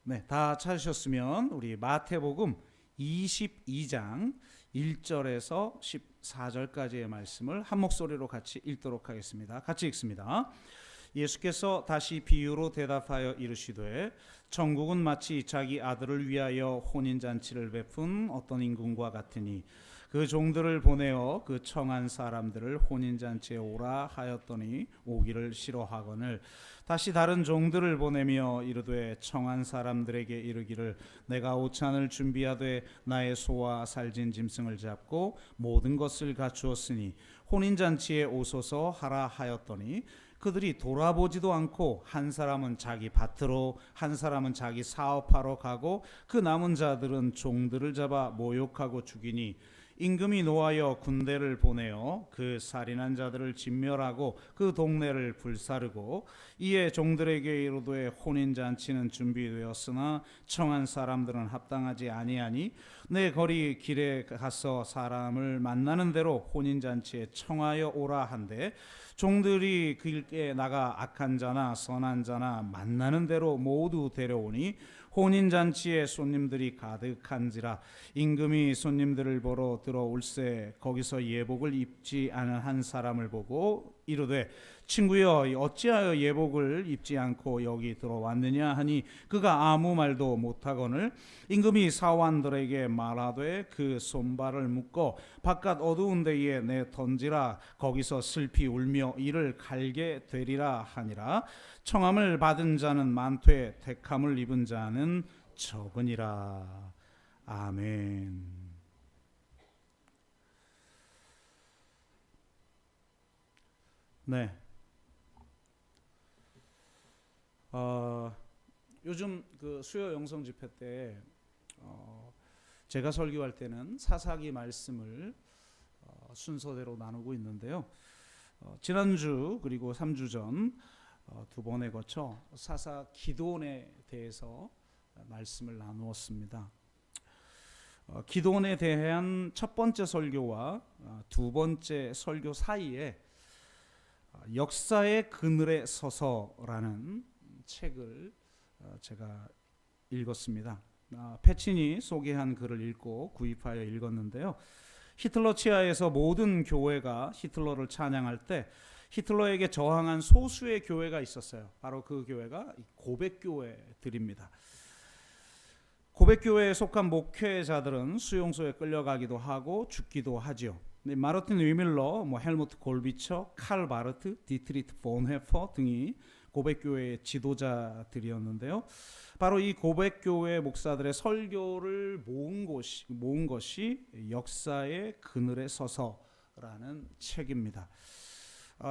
네, 다 찾으셨으면 우리 마태복음 22장 1절에서 14절까지의 말씀을 한 목소리로 같이 읽도록 하겠습니다. 같이 읽습니다. 예수께서 다시 비유로 대답하여 이르시되 천국은 마치 자기 아들을 위하여 혼인잔치를 베푼 어떤 임금과 같으니 그 종들을 보내어 그 청한 사람들을 혼인잔치에 오라 하였더니 오기를 싫어하거늘 다시 다른 종들을 보내며 이르되 청한 사람들에게 이르기를 내가 오찬을 준비하되 나의 소와 살진 짐승을 잡고 모든 것을 갖추었으니 혼인잔치에 오소서 하라 하였더니 그들이 돌아보지도 않고 한 사람은 자기 밭으로 한 사람은 자기 사업하러 가고 그 남은 자들은 종들을 잡아 모욕하고 죽이니 임금이 노하여 군대를 보내어 그 살인한 자들을 진멸하고 그 동네를 불사르고 이에 종들에게 이르되 혼인잔치는 준비되었으나 청한 사람들은 합당하지 아니하니 내 거리 길에 가서 사람을 만나는 대로 혼인잔치에 청하여 오라 한데 종들이 길에 나가 악한 자나 선한 자나 만나는 대로 모두 데려오니 혼인잔치에 손님들이 가득한지라 임금이 손님들을 보러 들어올세 거기서 예복을 입지 않은 한 사람을 보고 이르되 친구여 어찌하여 예복을 입지 않고 여기 들어왔느냐 하니 그가 아무 말도 못하거늘 임금이 사환들에게 말하되 그 손발을 묶어 바깥 어두운 데에 내 던지라 거기서 슬피 울며 이를 갈게 되리라 하니라 청함을 받은 자는 많되 택함을 입은 자는 적으니라. 아멘. 네. 요즘 그 수요 영성 집회 때 제가 설교할 때는 사사기 말씀을 순서대로 나누고 있는데요. 지난주 그리고 3주 전 두 번에 거쳐 사사 기드온에 대해서 말씀을 나누었습니다. 기드온에 대한 첫 번째 설교와 두 번째 설교 사이에 역사의 그늘에 서서라는 책을 제가 읽었습니다. 패친이 소개한 글을 읽고 구입하여 읽었는데요. 히틀러 치하에서 모든 교회가 히틀러를 찬양할 때 히틀러에게 저항한 소수의 교회가 있었어요. 바로 그 교회가 고백교회들입니다. 고백교회에 속한 목회자들은 수용소에 끌려가기도 하고 죽기도 하죠. 마르틴 위밀러, 헬무트 골비처, 칼 바르트, 디트리트 본헤퍼 등이 고백교회의 지도자들이었는데요. 바로 이 고백교회 목사들의 설교를 모은 것이 역사의 그늘에 서서라는 책입니다.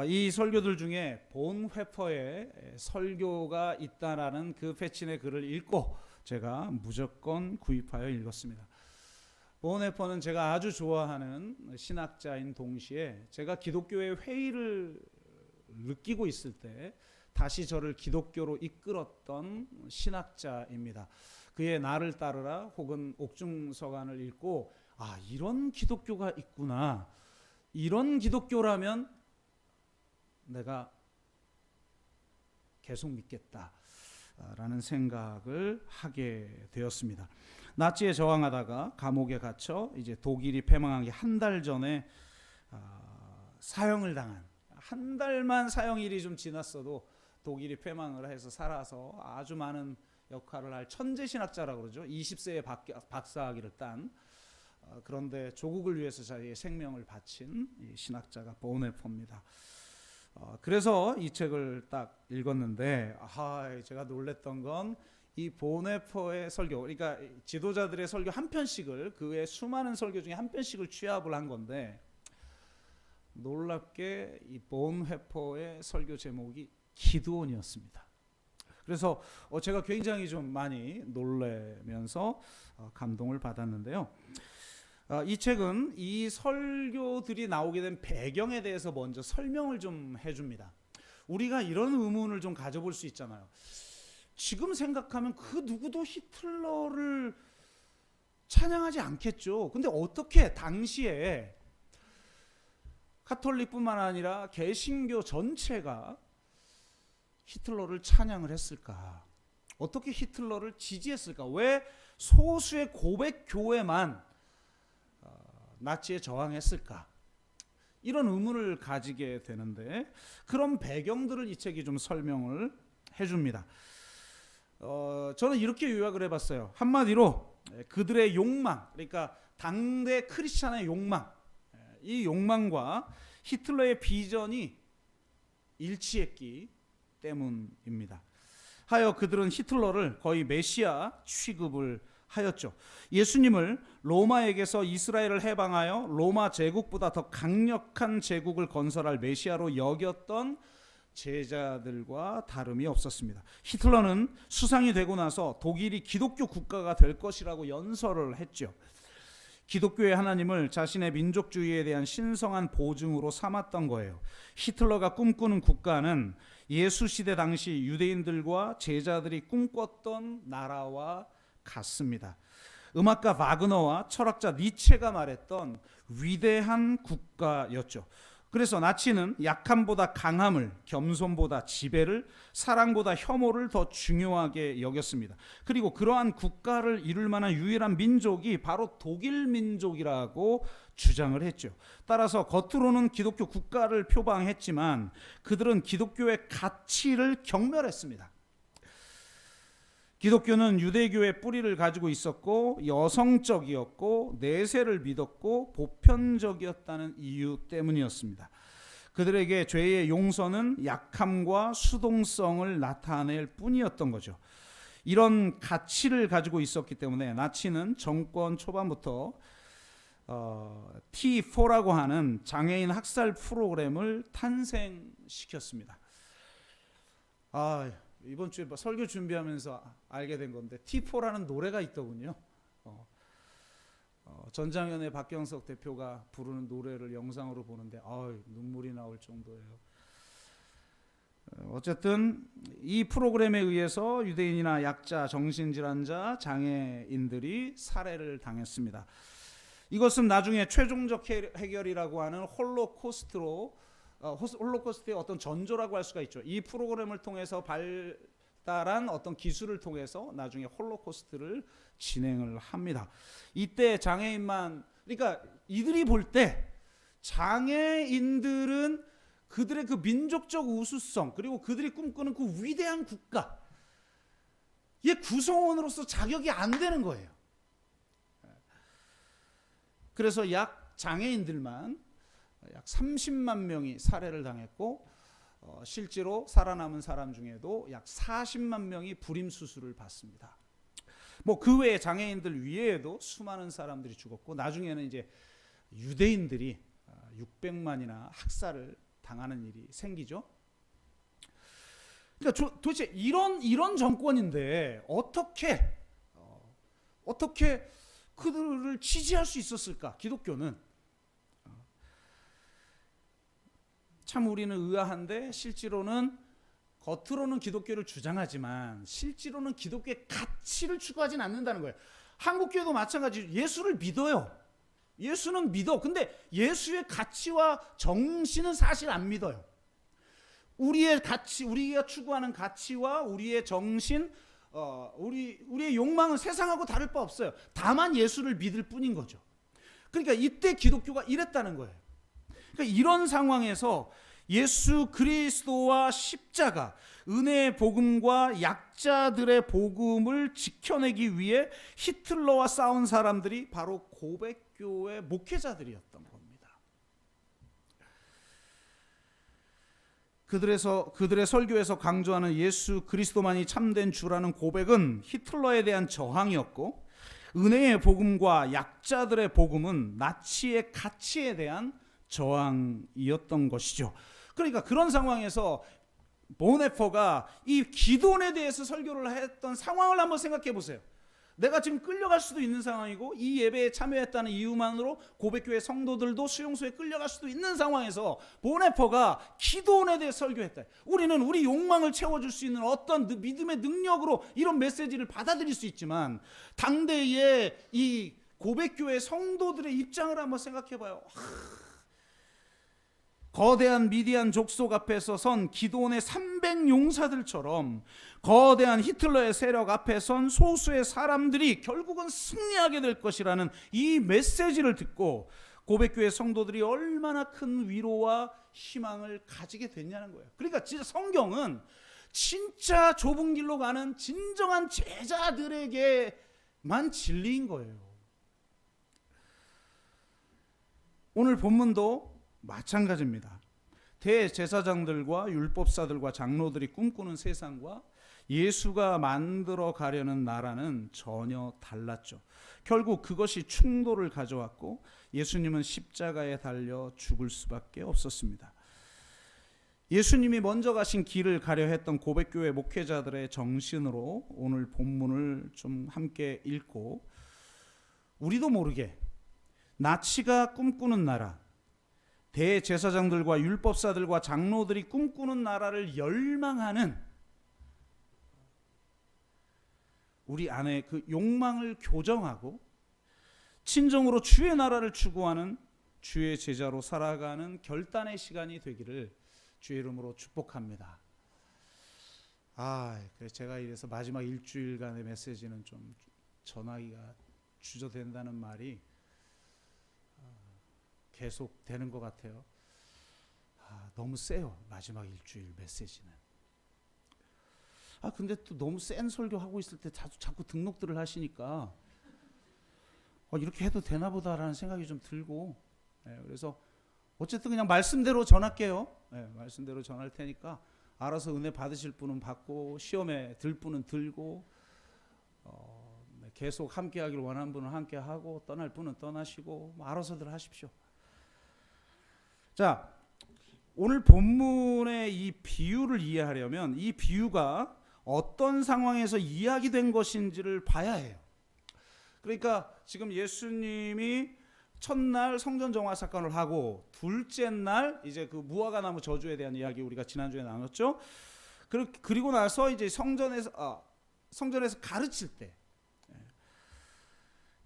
이 설교들 중에 본회퍼의 설교가 있다라는 그 패친의 글을 읽고 제가 무조건 구입하여 읽었습니다. 본회퍼는 제가 아주 좋아하는 신학자인 동시에 제가 기독교의 회의를 느끼고 있을 때 다시 저를 기독교로 이끌었던 신학자입니다. 그의 나를 따르라 혹은 옥중서간을 읽고 이런 기독교가 있구나. 이런 기독교라면 내가 계속 믿겠다라는 생각을 하게 되었습니다. 나치에 저항하다가 감옥에 갇혀 이제 독일이 패망하기 한 달 전에 사형을 당한, 한 달만 사형일이 좀 지났어도 독일이 패망을 해서 살아서 아주 많은 역할을 할 천재 신학자라고 그러죠. 20세에 박사학위를 딴, 그런데 조국을 위해서 자기의 생명을 바친 이 신학자가 본헤퍼입니다. 그래서 이 책을 딱 읽었는데 제가 놀랬던 건 이 본헤퍼의 설교, 그러니까 지도자들의 설교 한 편씩을 그의 수많은 설교 중에 한 편씩을 취합을 한 건데 놀랍게 이 본헤퍼의 설교 제목이 기드온이었습니다. 그래서 제가 굉장히 좀 많이 놀라면서 감동을 받았는데요. 이 책은 이 설교들이 나오게 된 배경에 대해서 먼저 설명을 좀 해줍니다. 우리가 이런 의문을 좀 가져볼 수 있잖아요. 지금 생각하면 그 누구도 히틀러를 찬양하지 않겠죠. 근데 어떻게 당시에 카톨릭뿐만 아니라 개신교 전체가 히틀러를 찬양을 했을까? 어떻게 히틀러를 지지했을까? 왜 소수의 고백 교회만 나치에 저항했을까? 이런 의문을 가지게 되는데 그런 배경들을 이 책이 좀 설명을 해줍니다. 저는 이렇게 요약을 해봤어요. 한마디로 그들의 욕망, 그러니까 당대 크리스찬의 욕망, 이 욕망과 히틀러의 비전이 일치했기 때문입니다. 하여 그들은 히틀러를 거의 메시아 취급을 하였죠. 예수님을 로마에게서 이스라엘을 해방하여 로마 제국보다 더 강력한 제국을 건설할 메시아로 여겼던 제자들과 다름이 없었습니다. 히틀러는 수상이 되고 나서 독일이 기독교 국가가 될 것이라고 연설을 했죠. 기독교의 하나님을 자신의 민족주의에 대한 신성한 보증으로 삼았던 거예요. 히틀러가 꿈꾸는 국가는 예수 시대 당시 유대인들과 제자들이 꿈꿨던 나라와 같습니다. 음악가 바그너와 철학자 니체가 말했던 위대한 국가였죠. 그래서 나치는 약함보다 강함을, 겸손보다 지배를, 사랑보다 혐오를 더 중요하게 여겼습니다. 그리고 그러한 국가를 이룰 만한 유일한 민족이 바로 독일 민족이라고 주장을 했죠. 따라서 겉으로는 기독교 국가를 표방했지만 그들은 기독교의 가치를 경멸했습니다. 기독교는 유대교의 뿌리를 가지고 있었고 여성적이었고 내세를 믿었고 보편적이었다는 이유 때문이었습니다. 그들에게 죄의 용서는 약함과 수동성을 나타낼 뿐이었던 거죠. 이런 가치를 가지고 있었기 때문에 나치는 정권 초반부터 T4라고 하는 장애인 학살 프로그램을 탄생시켰습니다. 이번 주에 설교 준비하면서 알게 된 건데 T4라는 노래가 있더군요. 전장현의 박경석 대표가 부르는 노래를 영상으로 보는데 눈물이 나올 정도예요. 어쨌든 이 프로그램에 의해서 유대인이나 약자, 정신질환자, 장애인들이 살해를 당했습니다. 이것은 나중에 최종적 해결이라고 하는 홀로코스트의 어떤 전조라고 할 수가 있죠. 이 프로그램을 통해서 발달한 어떤 기술을 통해서 나중에 홀로코스트를 진행을 합니다. 이때 장애인만, 그러니까 이들이 볼 때 장애인들은 그들의 그 민족적 우수성 그리고 그들이 꿈꾸는 그 위대한 국가의 구성원으로서 자격이 안 되는 거예요. 그래서 장애인들만 약 30만 명이 살해를 당했고 실제로 살아남은 사람 중에도 약 40만 명이 불임 수술을 받습니다. 그 외에 장애인들 위에도 수많은 사람들이 죽었고 나중에는 이제 유대인들이 600만이나 학살을 당하는 일이 생기죠. 그러니까 도대체 이런 정권인데 어떻게 그들을 지지할 수 있었을까? 기독교는 참 우리는 의아한데 실제로는 겉으로는 기독교를 주장하지만 실제로는 기독교의 가치를 추구하진 않는다는 거예요. 한국교회도 마찬가지로 예수를 믿어요. 예수는 믿어. 근데 예수의 가치와 정신은 사실 안 믿어요. 우리의 가치, 우리가 추구하는 가치와 우리의 정신, 우리의 욕망은 세상하고 다를 바 없어요. 다만 예수를 믿을 뿐인 거죠. 그러니까 이때 기독교가 이랬다는 거예요. 그러니까 이런 상황에서 예수 그리스도와 십자가, 은혜의 복음과 약자들의 복음을 지켜내기 위해 히틀러와 싸운 사람들이 바로 고백교회 목회자들이었던 겁니다. 그들의 설교에서 강조하는 예수 그리스도만이 참된 주라는 고백은 히틀러에 대한 저항이었고, 은혜의 복음과 약자들의 복음은 나치의 가치에 대한 저항이었던 것이죠. 그러니까 그런 상황에서 보네퍼가 이 기도원에 대해서 설교를 했던 상황을 한번 생각해 보세요. 내가 지금 끌려갈 수도 있는 상황이고 이 예배에 참여했다는 이유만으로 고백교회 성도들도 수용소에 끌려갈 수도 있는 상황에서 보네퍼가 기도원에 대해 설교했다. 우리는 우리 욕망을 채워줄 수 있는 어떤 믿음의 능력으로 이런 메시지를 받아들일 수 있지만 당대의 이 고백교회 성도들의 입장을 한번 생각해 봐요. 거대한 미디안 족속 앞에서 선 기드온의 300 용사들처럼 거대한 히틀러의 세력 앞에 선 소수의 사람들이 결국은 승리하게 될 것이라는 이 메시지를 듣고 고백교회 성도들이 얼마나 큰 위로와 희망을 가지게 됐냐는 거예요. 그러니까 진짜 성경은 진짜 좁은 길로 가는 진정한 제자들에게만 진리인 거예요. 오늘 본문도 마찬가지입니다. 대제사장들과 율법사들과 장로들이 꿈꾸는 세상과 예수가 만들어 가려는 나라는 전혀 달랐죠. 결국 그것이 충돌을 가져왔고 예수님은 십자가에 달려 죽을 수밖에 없었습니다. 예수님이 먼저 가신 길을 가려 했던 고백교회 목회자들의 정신으로 오늘 본문을 좀 함께 읽고 우리도 모르게 나치가 꿈꾸는 나라, 대제사장들과 율법사들과 장로들이 꿈꾸는 나라를 열망하는 우리 안에 그 욕망을 교정하고 진정으로 주의 나라를 추구하는 주의 제자로 살아가는 결단의 시간이 되기를 주의 이름으로 축복합니다. 그래서 제가 이래서 마지막 일주일간의 메시지는 좀 전하기가 주저된다는 말이 계속 되는 것 같아요. 너무 세요. 마지막 일주일 메시지는. 근데 또 너무 센 설교하고 있을 때 자꾸 등록들을 하시니까 이렇게 해도 되나 보다라는 생각이 좀 들고, 그래서 어쨌든 그냥 말씀대로 전할게요. 말씀대로 전할 테니까 알아서 은혜 받으실 분은 받고 시험에 들 분은 들고 계속 함께 하기를 원하는 분은 함께 하고 떠날 분은 떠나시고 알아서들 하십시오. 자, 오늘 본문의 이 비유를 이해하려면 이 비유가 어떤 상황에서 이야기된 것인지를 봐야 해요. 그러니까 지금 예수님이 첫날 성전 정화 사건을 하고 둘째 날 이제 그 무화과나무 저주에 대한 이야기 우리가 지난주에 나눴죠. 그리고 나서 이제 성전에서 가르칠 때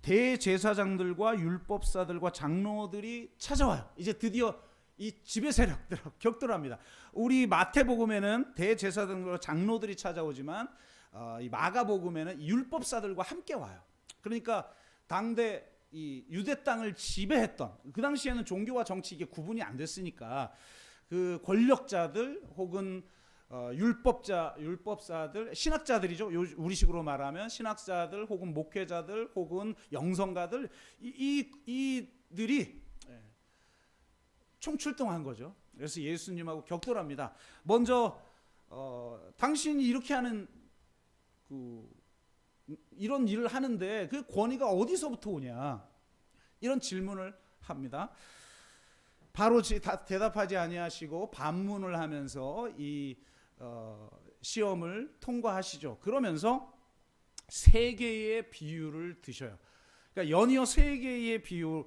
대제사장들과 율법사들과 장로들이 찾아와요. 이제 드디어 이 지배 세력들 격돌합니다. 우리 마태복음에는 대제사장들과 장로들이 찾아오지만 이 마가복음에는 율법사들과 함께 와요. 그러니까 당대 이 유대 땅을 지배했던 그 당시에는 종교와 정치 이게 구분이 안 됐으니까 그 권력자들 혹은 율법사들, 신학자들이죠. 우리식으로 말하면 신학자들 혹은 목회자들 혹은 영성가들 이들이 총출동한 거죠. 그래서 예수님하고 격돌합니다. 먼저 당신이 이렇게 하는 이런 일을 하는데 그 권위가 어디서부터 오냐 이런 질문을 합니다. 바로 대답하지 아니하시고 반문을 하면서 이 시험을 통과하시죠. 그러면서 세 개의 비유를 드셔요. 그러니까 연이어 세 개의 비유,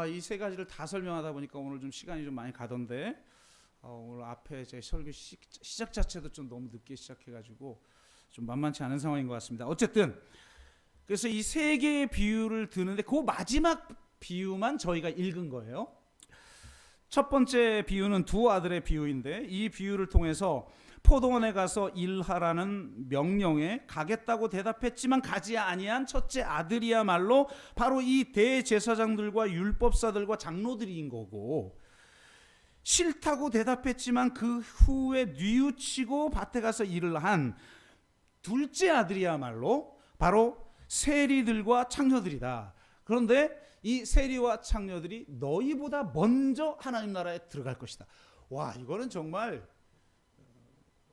이 세 가지를 다 설명하다 보니까 오늘 좀 시간이 좀 많이 가던데 오늘 앞에 제 설교 시작 자체도 좀 너무 늦게 시작해가지고 좀 만만치 않은 상황인 것 같습니다. 어쨌든 그래서 이 세 개의 비유를 드는데 그 마지막 비유만 저희가 읽은 거예요. 첫 번째 비유는 두 아들의 비유인데 이 비유를 통해서 포도원에 가서 일하라는 명령에 가겠다고 대답했지만 가지 아니한 첫째 아들이야말로 바로 이 대제사장들과 율법사들과 장로들인 거고, 싫다고 대답했지만 그 후에 뉘우치고 밭에 가서 일을 한 둘째 아들이야말로 바로 세리들과 창녀들이다. 그런데 이 세리와 창녀들이 너희보다 먼저 하나님 나라에 들어갈 것이다. 와, 이거는 정말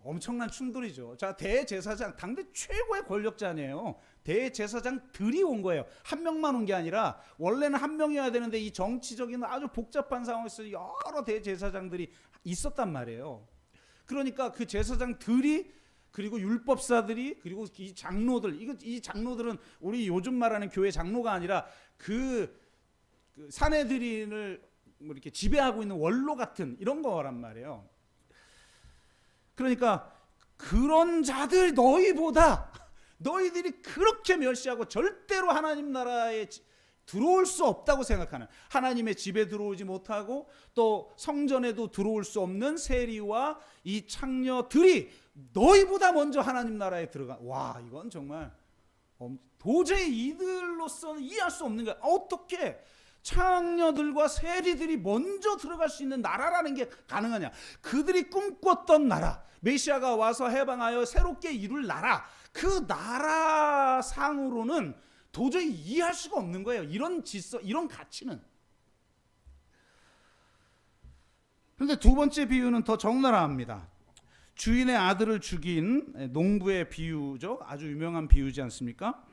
엄청난 충돌이죠. 자, 대제사장, 당대 최고의 권력자네요. 대제사장들이 온 거예요. 한 명만 온 게 아니라 원래는 한 명이어야 되는데 이 정치적인 아주 복잡한 상황에서 여러 대제사장들이 있었단 말이에요. 그러니까 그 제사장들이 그리고 율법사들이 그리고 이 장로들, 이 장로들은 우리 요즘 말하는 교회 장로가 아니라 그 사내들인을 이렇게 지배하고 있는 원로 같은 이런 거란 말이에요. 그러니까 그런 자들 너희들이 그렇게 멸시하고 절대로 하나님 나라에 들어올 수 없다고 생각하는, 하나님의 집에 들어오지 못하고 또 성전에도 들어올 수 없는 세리와 이 창녀들이 너희보다 먼저 하나님 나라에 들어가. 와, 이건 정말 도저히 이들로서는 이해할 수 없는 거야. 어떻게 창녀들과 세리들이 먼저 들어갈 수 있는 나라라는 게 가능하냐. 그들이 꿈꿨던 나라, 메시아가 와서 해방하여 새롭게 이룰 나라, 그 나라 상으로는 도저히 이해할 수가 없는 거예요. 이런 질서, 이런 가치는. 그런데 두 번째 비유는 더 적나라합니다. 주인의 아들을 죽인 농부의 비유죠. 아주 유명한 비유지 않습니까?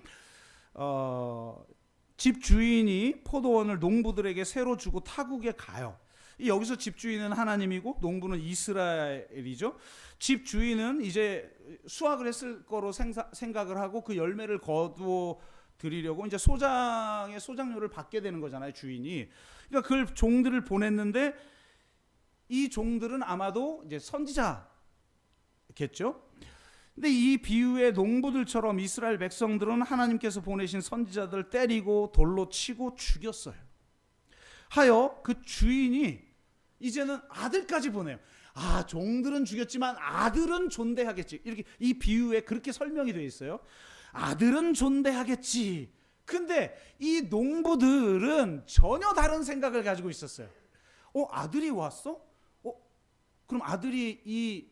집 주인이 포도원을 농부들에게 새로 주고 타국에 가요. 여기서 집 주인은 하나님이고 농부는 이스라엘이죠. 집 주인은 이제 수확을 했을 거로 생각을 하고 그 열매를 거두어 드리려고 이제 소장의 소장료를 받게 되는 거잖아요, 주인이. 그러니까 그 종들을 보냈는데 이 종들은 아마도 이제 선지자겠죠. 근데 이 비유의 농부들처럼 이스라엘 백성들은 하나님께서 보내신 선지자들을 때리고 돌로 치고 죽였어요. 하여 그 주인이 이제는 아들까지 보내요. 아, 종들은 죽였지만 아들은 존대하겠지. 이렇게 이 비유에 그렇게 설명이 되어 있어요. 아들은 존대하겠지. 근데 이 농부들은 전혀 다른 생각을 가지고 있었어요. 아들이 왔어? 그럼 아들이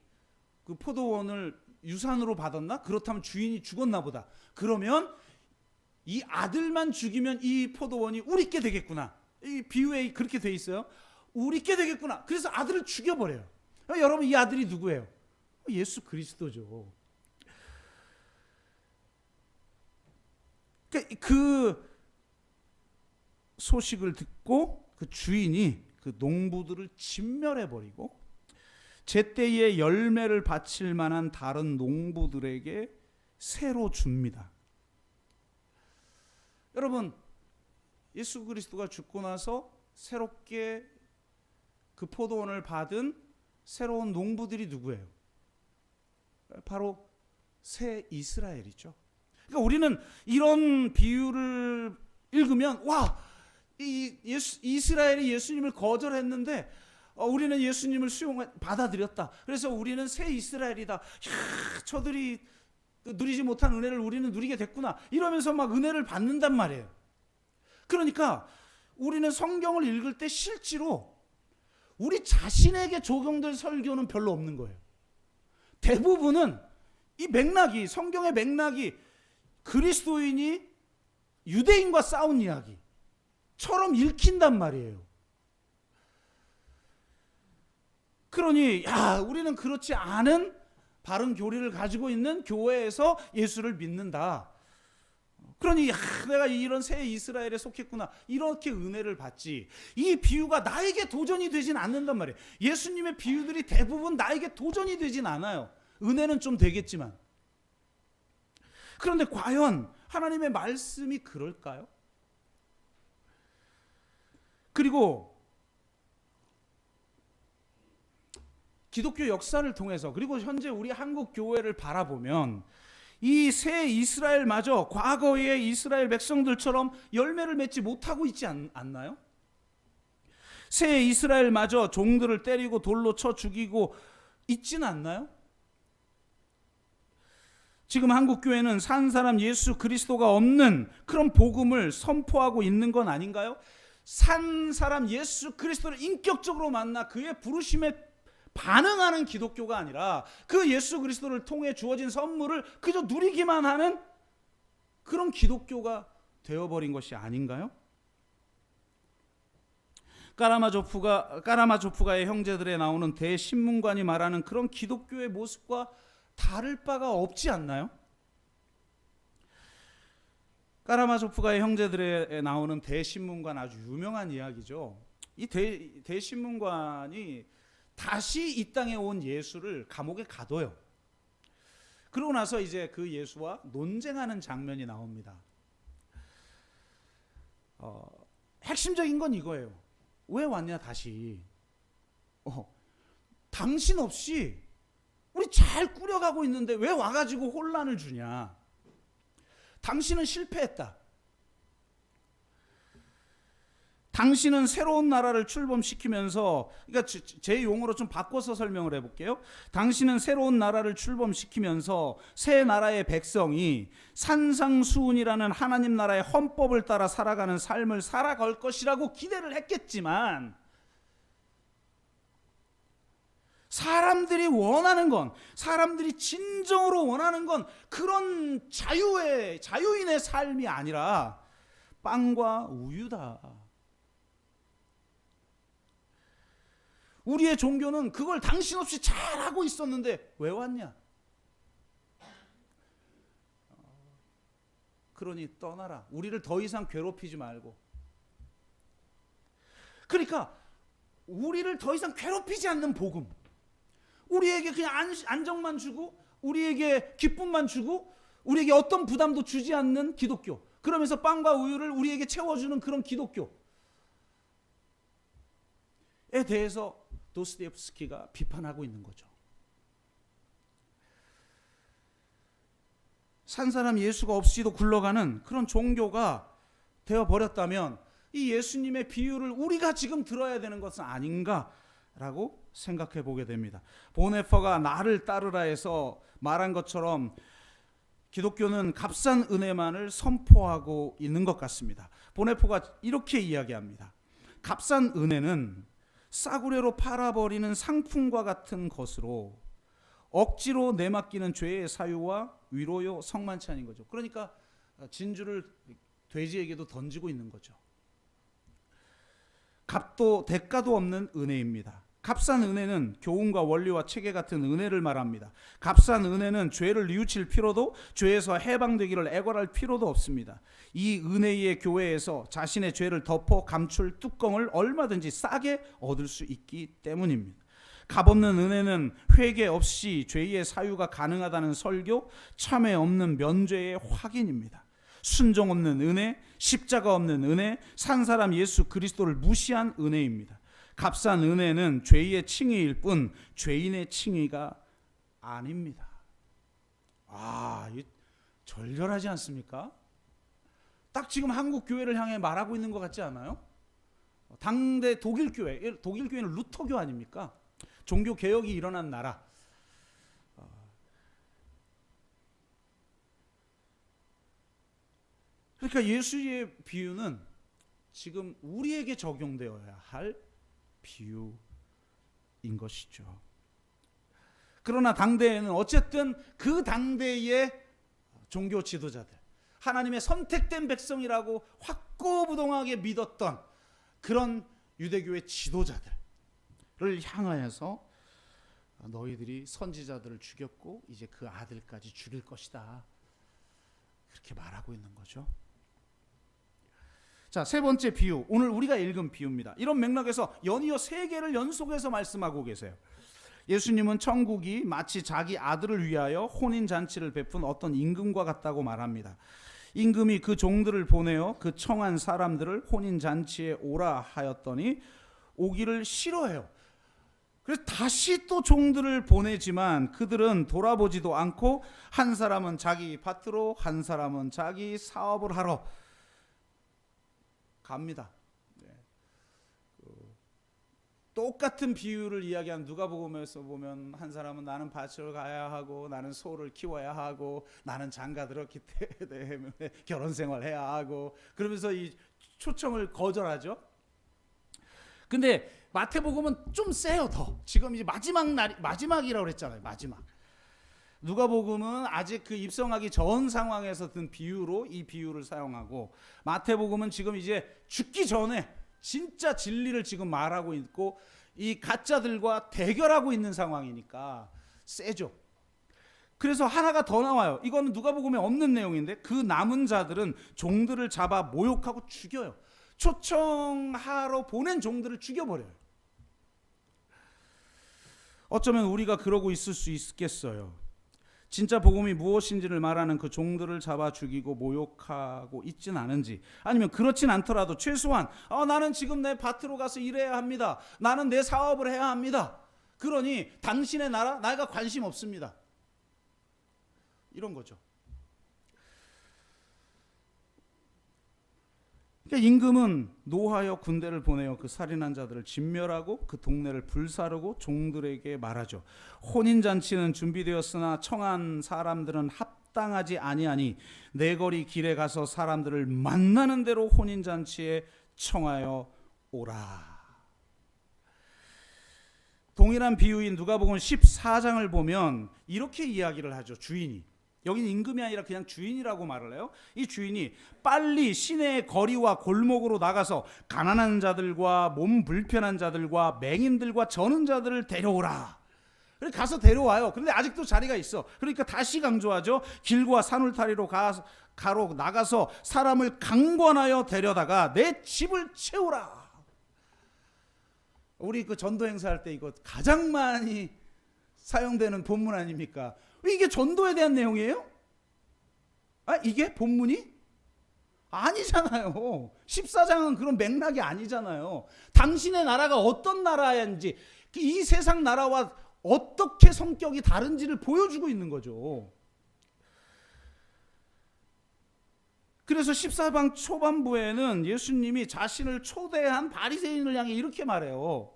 그 포도원을 유산으로 받았나? 그렇다면 주인이 죽었나 보다. 그러면 이 아들만 죽이면 이 포도원이 우리께 되겠구나. 이 비유에 그렇게 돼 있어요. 우리께 되겠구나. 그래서 아들을 죽여버려요. 여러분, 이 아들이 누구예요? 예수 그리스도죠. 그 소식을 듣고 그 주인이 그 농부들을 진멸해버리고 제때에 열매를 바칠 만한 다른 농부들에게 새로 줍니다. 여러분, 예수 그리스도가 죽고 나서 새롭게 그 포도원을 받은 새로운 농부들이 누구예요? 바로 새 이스라엘이죠. 그러니까 우리는 이런 비유를 읽으면 이스라엘이 예수님을 거절했는데 우리는 예수님을 받아들였다. 그래서 우리는 새 이스라엘이다. 저들이 누리지 못한 은혜를 우리는 누리게 됐구나. 이러면서 막 은혜를 받는단 말이에요. 그러니까 우리는 성경을 읽을 때 실제로 우리 자신에게 적용될 설교는 별로 없는 거예요. 대부분은 이 맥락이, 성경의 맥락이 그리스도인이 유대인과 싸운 이야기처럼 읽힌단 말이에요. 그러니 우리는 그렇지 않은 바른 교리를 가지고 있는 교회에서 예수를 믿는다. 그러니 내가 이런 새 이스라엘에 속했구나. 이렇게 은혜를 받지. 이 비유가 나에게 도전이 되진 않는단 말이에요. 예수님의 비유들이 대부분 나에게 도전이 되진 않아요. 은혜는 좀 되겠지만. 그런데 과연 하나님의 말씀이 그럴까요? 그리고 기독교 역사를 통해서, 그리고 현재 우리 한국 교회를 바라보면 이 새 이스라엘마저 과거의 이스라엘 백성들처럼 열매를 맺지 못하고 있지 않나요? 새 이스라엘마저 종들을 때리고 돌로 쳐 죽이고 있지는 않나요? 지금 한국 교회는 산 사람 예수 그리스도가 없는 그런 복음을 선포하고 있는 건 아닌가요? 산 사람 예수 그리스도를 인격적으로 만나 그의 부르심에 반응하는 기독교가 아니라 그 예수 그리스도를 통해 주어진 선물을 그저 누리기만 하는 그런 기독교가 되어버린 것이 아닌가요? 까라마조프가의 형제들에 나오는 대신문관이 말하는 그런 기독교의 모습과 다를 바가 없지 않나요? 까라마조프가의 형제들에 나오는 대신문관, 아주 유명한 이야기죠. 이 대신문관이 다시 이 땅에 온 예수를 감옥에 가둬요. 그러고 나서 이제 그 예수와 논쟁하는 장면이 나옵니다. 핵심적인 건 이거예요. 왜 왔냐 다시. 당신 없이 우리 잘 꾸려가고 있는데 왜 와가지고 혼란을 주냐. 당신은 실패했다. 당신은 새로운 나라를 출범시키면서, 그러니까 제 용어로 좀 바꿔서 설명을 해볼게요. 당신은 새로운 나라를 출범시키면서 새 나라의 백성이 산상수훈이라는 하나님 나라의 헌법을 따라 살아가는 삶을 살아갈 것이라고 기대를 했겠지만, 사람들이 원하는 건, 사람들이 진정으로 원하는 건 그런 자유인의 삶이 아니라 빵과 우유다. 우리의 종교는 그걸 당신 없이 잘하고 있었는데 왜 왔냐? 그러니 떠나라. 우리를 더 이상 괴롭히지 말고. 그러니까 우리를 더 이상 괴롭히지 않는 복음, 우리에게 그냥 안정만 주고, 우리에게 기쁨만 주고, 우리에게 어떤 부담도 주지 않는 기독교, 그러면서 빵과 우유를 우리에게 채워주는 그런 기독교에 대해서 도스토옙스키가 비판하고 있는 거죠. 산 사람 예수가 없이도 굴러가는 그런 종교가 되어버렸다면 이 예수님의 비유를 우리가 지금 들어야 되는 것은 아닌가라고 생각해 보게 됩니다. 보네퍼가 나를 따르라 해서 말한 것처럼 기독교는 값싼 은혜만을 선포하고 있는 것 같습니다. 보네퍼가 이렇게 이야기합니다. 값싼 은혜는 싸구려로 팔아버리는 상품과 같은 것으로 억지로 내맡기는 죄의 사유와 위로요 성만찬인 거죠. 그러니까 진주를 돼지에게도 던지고 있는 거죠. 값도 대가도 없는 은혜입니다. 값싼 은혜는 교훈과 원리와 체계 같은 은혜를 말합니다. 값싼 은혜는 죄를 뉘우칠 필요도, 죄에서 해방되기를 애걸할 필요도 없습니다. 이 은혜의 교회에서 자신의 죄를 덮어 감출 뚜껑을 얼마든지 싸게 얻을 수 있기 때문입니다. 값없는 은혜는 회개 없이 죄의 사유가 가능하다는 설교, 참회 없는 면죄의 확인입니다. 순종 없는 은혜, 십자가 없는 은혜, 산 사람 예수 그리스도를 무시한 은혜입니다. 값싼 은혜는 죄의 칭의일 뿐 죄인의 칭의가 아닙니다. 절절하지 않습니까? 딱 지금 한국 교회를 향해 말하고 있는 것 같지 않아요? 당대 독일 교회는 루터교 아닙니까? 종교 개혁이 일어난 나라. 그러니까 예수의 비유는 지금 우리에게 적용되어야 할 비유인 것이죠. 그러나 당대에는 어쨌든 그 당대의 종교 지도자들, 하나님의 선택된 백성이라고 확고부동하게 믿었던 그런 유대교의 지도자들을 향하여서 너희들이 선지자들을 죽였고 이제 그 아들까지 죽일 것이다, 그렇게 말하고 있는 거죠. 자, 세 번째 비유, 오늘 우리가 읽은 비유입니다. 이런 맥락에서 연이어 3개를 연속해서 말씀하고 계세요. 예수님은 천국이 마치 자기 아들을 위하여 혼인잔치를 베푼 어떤 임금과 같다고 말합니다. 임금이 그 종들을 보내어 그 청한 사람들을 혼인잔치에 오라 하였더니 오기를 싫어해요. 그래서 다시 또 종들을 보내지만 그들은 돌아보지도 않고 한 사람은 자기 밭으로, 한 사람은 자기 사업을 하러 갑니다. 똑같은 비유를 이야기한 누가복음에서 보면 한 사람은 나는 밭을 가야 하고, 나는 소를 키워야 하고, 나는 장가 들었기 때문에 결혼 생활해야 하고, 그러면서 이 초청을 거절하죠. 근데 마태복음은 좀 세요. 더 지금 이제 마지막이라고 그랬잖아요. 마지막. 누가복음은 아직 그 입성하기 전 상황에서 든 비유로 이 비유를 사용하고, 마태복음은 지금 이제 죽기 전에 진짜 진리를 지금 말하고 있고 이 가짜들과 대결하고 있는 상황이니까 세죠. 그래서 하나가 더 나와요. 이거는 누가복음에 없는 내용인데, 그 남은 자들은 종들을 잡아 모욕하고 죽여요. 초청하러 보낸 종들을 죽여버려요. 어쩌면 우리가 그러고 있을 수 있겠어요. 진짜 복음이 무엇인지를 말하는 그 종들을 잡아 죽이고 모욕하고 있진 않은지, 아니면 그렇진 않더라도 최소한 나는 지금 내 밭으로 가서 일해야 합니다, 나는 내 사업을 해야 합니다, 그러니 당신의 나라 내가 관심 없습니다, 이런 거죠. 그러니까 임금은 노하여 군대를 보내어 그 살인한 자들을 진멸하고 그 동네를 불사르고 종들에게 말하죠. 혼인잔치는 준비되었으나 청한 사람들은 합당하지 아니하니 내 거리 길에 가서 사람들을 만나는 대로 혼인잔치에 청하여 오라. 동일한 비유인 누가복음 14장을 보면 이렇게 이야기를 하죠. 주인이, 여기는 임금이 아니라 그냥 주인이라고 말을 해요. 이 주인이 빨리 시내의 거리와 골목으로 나가서 가난한 자들과 몸 불편한 자들과 맹인들과 저는 자들을 데려오라. 그래서 가서 데려와요. 그런데 아직도 자리가 있어. 그러니까 다시 강조하죠. 길과 산울타리로 가로 나가서 사람을 강권하여 데려다가 내 집을 채우라. 우리 그 전도 행사할 때 이거 가장 많이 사용되는 본문 아닙니까? 이게 전도에 대한 내용이에요? 이게 본문이? 아니잖아요. 14장은 그런 맥락이 아니잖아요. 당신의 나라가 어떤 나라인지, 이 세상 나라와 어떻게 성격이 다른지를 보여주고 있는 거죠. 그래서 14장 초반부에는 예수님이 자신을 초대한 바리새인을 향해 이렇게 말해요.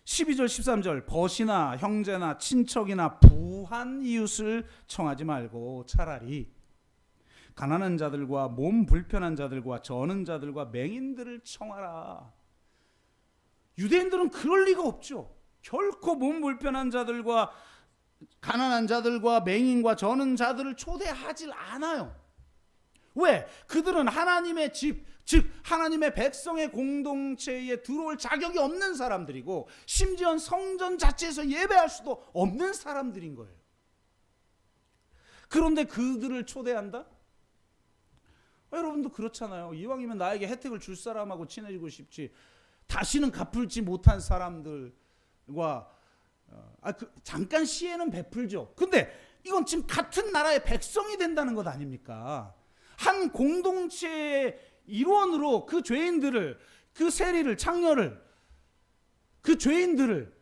12절 13절 벗이나 형제나 친척이나 부한 이웃을 청하지 말고 차라리 가난한 자들과 몸 불편한 자들과 저는 자들과 맹인들을 청하라. 유대인들은 그럴 리가 없죠. 결코 몸 불편한 자들과 가난한 자들과 맹인과 저는 자들을 초대하지 않아요. 왜? 그들은 하나님의 집, 즉 하나님의 백성의 공동체에 들어올 자격이 없는 사람들이고 심지어 성전 자체에서 예배할 수도 없는 사람들인 거예요. 그런데 그들을 초대한다? 여러분도 그렇잖아요. 이왕이면 나에게 혜택을 줄 사람하고 친해지고 싶지, 다시는 갚을지 못한 사람들과 잠깐 시에는 베풀죠. 근데 이건 지금 같은 나라의 백성이 된다는 것 아닙니까? 한 공동체의 일원으로 그 죄인들을, 그 세리를, 창녀를, 그 죄인들을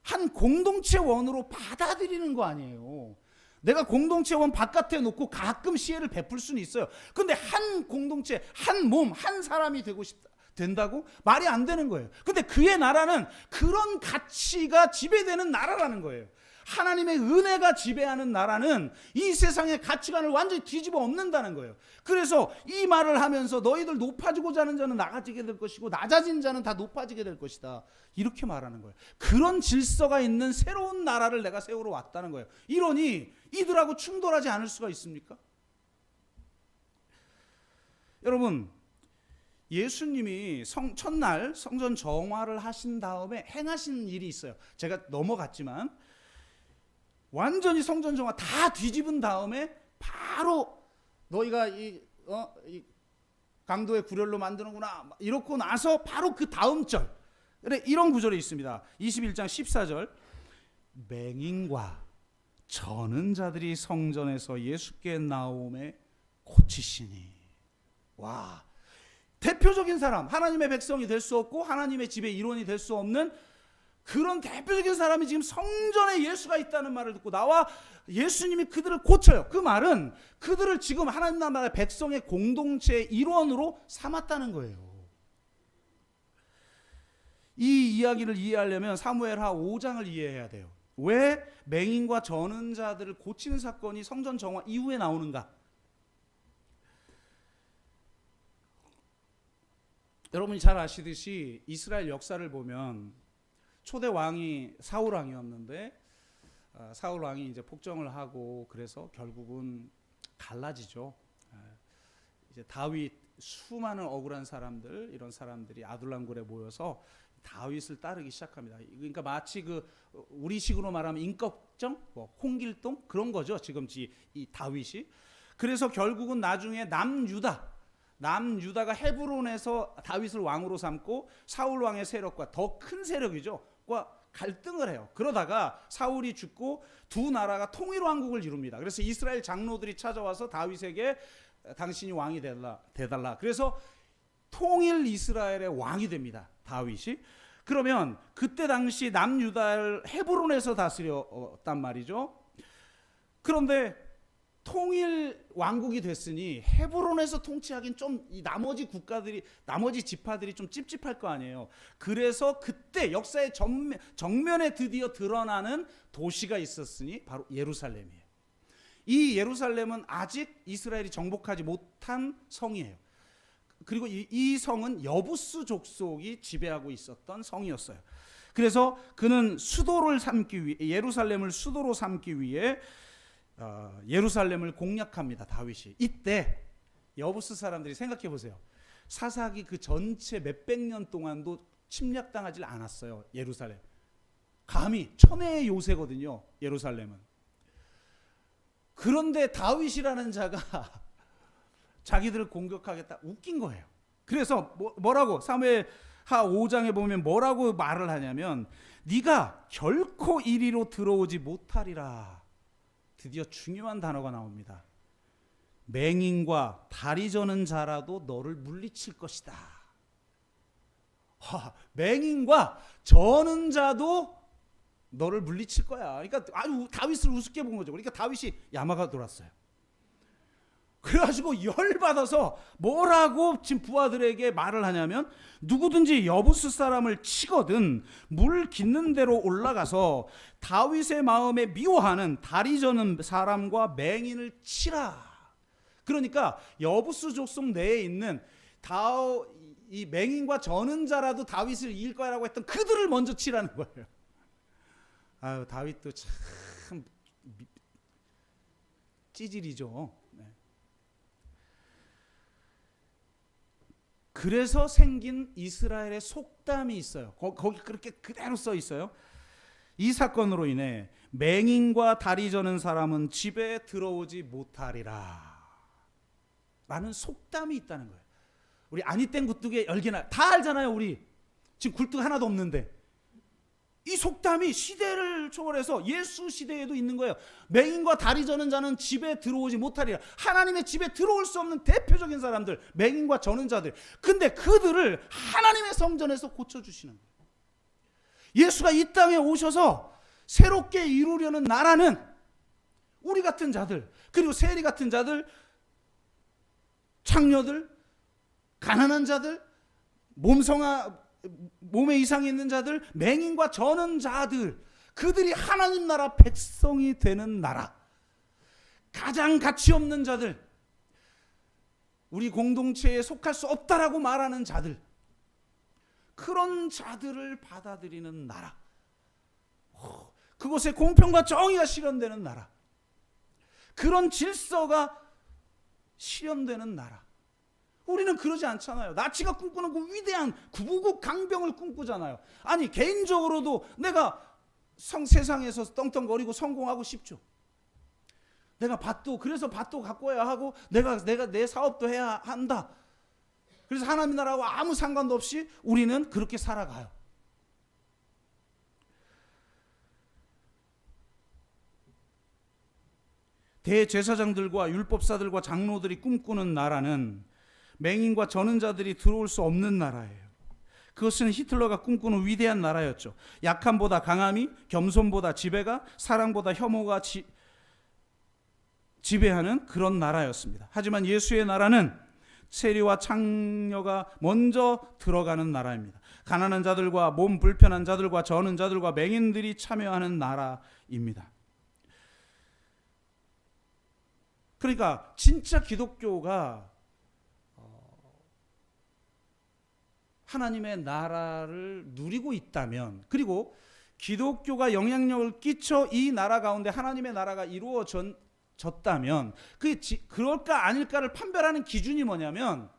한 공동체원으로 받아들이는 거 아니에요. 내가 공동체원 바깥에 놓고 가끔 시혜를 베풀 수는 있어요. 근데 한 공동체, 한 몸, 한 사람이 되고 싶다, 된다고? 말이 안 되는 거예요. 근데 그의 나라는 그런 가치가 지배되는 나라라는 거예요. 하나님의 은혜가 지배하는 나라는 이 세상의 가치관을 완전히 뒤집어 엎는다는 거예요. 그래서 이 말을 하면서 너희들 높아지고자 하는 자는 나아지게 될 것이고 낮아진 자는 다 높아지게 될 것이다, 이렇게 말하는 거예요. 그런 질서가 있는 새로운 나라를 내가 세우러 왔다는 거예요. 이러니 이들하고 충돌하지 않을 수가 있습니까? 여러분, 예수님이 첫날 성전 정화를 하신 다음에 행하신 일이 있어요. 제가 넘어갔지만 완전히 성전 정화 다 뒤집은 다음에 바로 너희가 이 강도의 구렬로 만드는구나 이렇고 나서 바로 그 다음 절, 그래, 이런 구절이 있습니다. 21장 14절 맹인과 저는 자들이 성전에서 예수께 나오매 고치시니. 와, 대표적인 사람, 하나님의 백성이 될 수 없고 하나님의 집의 일원이 될 수 없는 그런 대표적인 사람이 지금 성전에 예수가 있다는 말을 듣고 나와 예수님이 그들을 고쳐요. 그 말은 그들을 지금 하나님 나라의 백성의 공동체의 일원으로 삼았다는 거예요. 이 이야기를 이해하려면 사무엘하 5장을 이해해야 돼요. 왜 맹인과 저는 자들을 고치는 사건이 성전 정화 이후에 나오는가? 여러분이 잘 아시듯이 이스라엘 역사를 보면 초대 왕이 사울 왕이었는데 사울 왕이 이제 폭정을 하고 그래서 결국은 갈라지죠. 이제 다윗, 수많은 억울한 사람들, 이런 사람들이 아둘람굴에 모여서 다윗을 따르기 시작합니다. 그러니까 마치 그 우리식으로 말하면 임꺽정, 뭐 홍길동 그런 거죠. 지금 이 다윗이. 그래서 결국은 나중에 남유다가 헤브론에서 다윗을 왕으로 삼고 사울 왕의 세력과 더 큰 세력이죠. 갈등을 해요. 그러다가 사울이 죽고 두 나라가 통일 왕국을 이룹니다. 그래서 이스라엘 장로들이 찾아와서 다윗에게 당신이 왕이 되달라. 그래서 통일 이스라엘의 왕이 됩니다. 다윗이. 그러면 그때 당시 남유다를 헤브론에서 다스렸단 말이죠. 그런데 통일 왕국이 됐으니 헤브론에서 통치하긴 좀 이 나머지 국가들이 나머지 지파들이 좀 찝찝할 거 아니에요. 그래서 그때 역사의 정면에 드디어 드러나는 도시가 있었으니 바로 예루살렘이에요. 이 예루살렘은 아직 이스라엘이 정복하지 못한 성이에요. 그리고 이 성은 여부스 족속이 지배하고 있었던 성이었어요. 그래서 그는 수도를 삼기 위해 예루살렘을 수도로 삼기 위해 예루살렘을 공략합니다. 다윗이. 이때 여부스 사람들이 생각해 보세요. 사사기 그 전체 몇백 년 동안도 침략당하지 않았어요. 예루살렘. 감히 천혜의 요새거든요. 예루살렘은. 그런데 다윗이라는 자가 자기들을 공격하겠다. 웃긴 거예요. 그래서 뭐라고 사무엘하 5장에 보면 뭐라고 말을 하냐면 네가 결코 이리로 들어오지 못하리라. 드디어 중요한 단어가 나옵니다. 맹인과 다리 저는 자라도 너를 물리칠 것이다. 맹인과 저는 자도 너를 물리칠 거야. 그러니까 아주 다윗을 우습게 본 거죠. 그러니까 다윗이 야마가 돌았어요. 그래가지고 열받아서 뭐라고 지금 부하들에게 말을 하냐면 누구든지 여부스 사람을 치거든 물 깃는 대로 올라가서 다윗의 마음에 미워하는 다리 저는 사람과 맹인을 치라. 그러니까 여부스 족속 내에 있는 이 맹인과 저는 자라도 다윗을 이길 거라고 했던 그들을 먼저 치라는 거예요. 아유, 다윗도 참 찌질이죠. 네. 그래서 생긴 이스라엘의 속담이 있어요. 거기 그렇게 그대로 써 있어요. 이 사건으로 인해 맹인과 다리 저는 사람은 집에 들어오지 못하리라 라는 속담이 있다는 거예요. 우리 아니땡 굴뚝에 열기나 다 알잖아요. 우리 지금 굴뚝 하나도 없는데 이 속담이 시대를 초월해서 예수 시대에도 있는 거예요. 맹인과 다리 저는 자는 집에 들어오지 못하리라. 하나님의 집에 들어올 수 없는 대표적인 사람들, 맹인과 저는 자들. 근데 그들을 하나님의 성전에서 고쳐주시는 거예요. 예수가 이 땅에 오셔서 새롭게 이루려는 나라는 우리 같은 자들, 그리고 세리 같은 자들, 창녀들, 가난한 자들, 몸에 이상이 있는 자들, 맹인과 저는 자들, 그들이 하나님 나라 백성이 되는 나라. 가장 가치 없는 자들, 우리 공동체에 속할 수 없다라고 말하는 자들, 그런 자들을 받아들이는 나라. 그곳에 공평과 정의가 실현되는 나라. 그런 질서가 실현되는 나라. 우리는 그러지 않잖아요. 나치가 꿈꾸는 그 위대한 구국 강병을 꿈꾸잖아요. 아니 개인적으로도 내가 세상에서 떵떵거리고 성공하고 싶죠. 그래서 밭도 가꿔야 하고 내가 내 사업도 해야 한다. 그래서 하나님 나라와 아무 상관도 없이 우리는 그렇게 살아가요. 대제사장들과 율법사들과 장로들이 꿈꾸는 나라는 맹인과 저는 자들이 들어올 수 없는 나라예요. 그것은 히틀러가 꿈꾸는 위대한 나라였죠. 약함보다 강함이, 겸손보다 지배가, 사랑보다 혐오가 지배하는 그런 나라였습니다. 하지만 예수의 나라는 세리와 창녀가 먼저 들어가는 나라입니다. 가난한 자들과 몸 불편한 자들과 저는 자들과 맹인들이 참여하는 나라입니다. 그러니까 진짜 기독교가 하나님의 나라를 누리고 있다면, 그리고 기독교가 영향력을 끼쳐 이 나라 가운데 하나님의 나라가 이루어졌다면 그럴까 아닐까를 판별하는 기준이 뭐냐면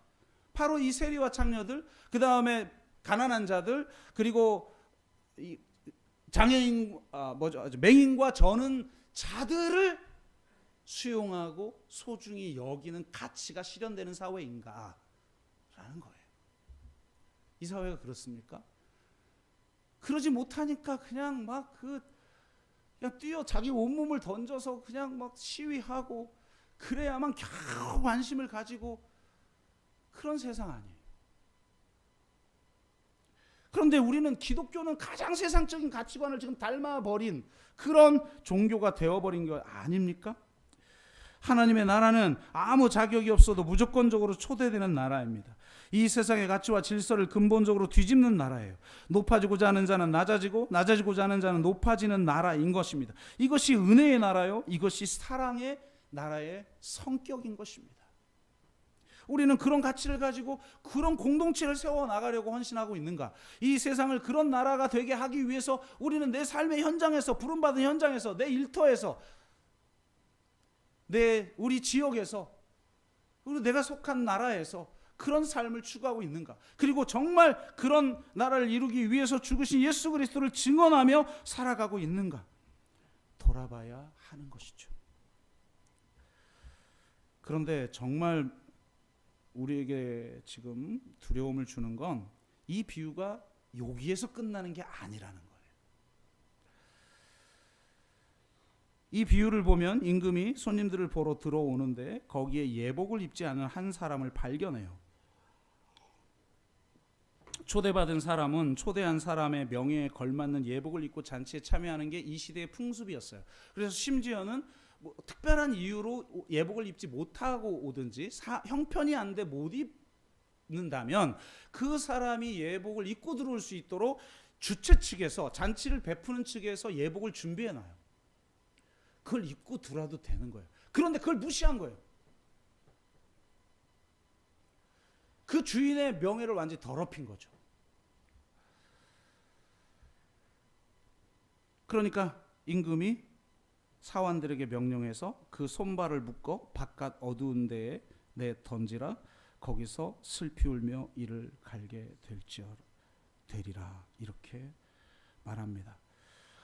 바로 이 세리와 창녀들, 그 다음에 가난한 자들, 그리고 장애인, 맹인과 저는 자들을 수용하고 소중히 여기는 가치가 실현되는 사회인가라는 거예요. 이 사회가 그렇습니까? 그러지 못하니까 그냥 자기 온몸을 던져서 그냥 막 시위하고 그래야만 겨우 관심을 가지고 그런 세상 아니에요. 그런데 우리는 기독교는 가장 세상적인 가치관을 지금 닮아버린 그런 종교가 되어버린 거 아닙니까? 하나님의 나라는 아무 자격이 없어도 무조건적으로 초대되는 나라입니다. 이 세상의 가치와 질서를 근본적으로 뒤집는 나라예요. 높아지고자 하는 자는 낮아지고 낮아지고자 하는 자는 높아지는 나라인 것입니다. 이것이 은혜의 나라요, 이것이 사랑의 나라의 성격인 것입니다. 우리는 그런 가치를 가지고 그런 공동체를 세워나가려고 헌신하고 있는가? 이 세상을 그런 나라가 되게 하기 위해서 우리는 내 삶의 현장에서, 부름받은 현장에서, 내 일터에서, 우리 지역에서, 그리고 내가 속한 나라에서 그런 삶을 추구하고 있는가? 그리고 정말 그런 나라를 이루기 위해서 죽으신 예수 그리스도를 증언하며 살아가고 있는가? 돌아봐야 하는 것이죠. 그런데 정말 우리에게 지금 두려움을 주는 건 이 비유가 여기에서 끝나는 게 아니라는 거예요. 이 비유를 보면 임금이 손님들을 보러 들어오는데 거기에 예복을 입지 않은 한 사람을 발견해요. 초대받은 사람은 초대한 사람의 명예에 걸맞는 예복을 입고 잔치에 참여하는 게 이 시대의 풍습이었어요. 그래서 심지어는 특별한 이유로 예복을 입지 못하고 오든지 형편이 안 돼 못 입는다면 그 사람이 예복을 입고 들어올 수 있도록 주최 측에서, 잔치를 베푸는 측에서 예복을 준비해놔요. 그걸 입고 들어와도 되는 거예요. 그런데 그걸 무시한 거예요. 그 주인의 명예를 완전히 더럽힌 거죠. 그러니까 임금이 사환들에게 명령해서 그 손발을 묶어 바깥 어두운 데에 내 던지라. 거기서 슬피 울며 이를 갈게 되리라. 이렇게 말합니다.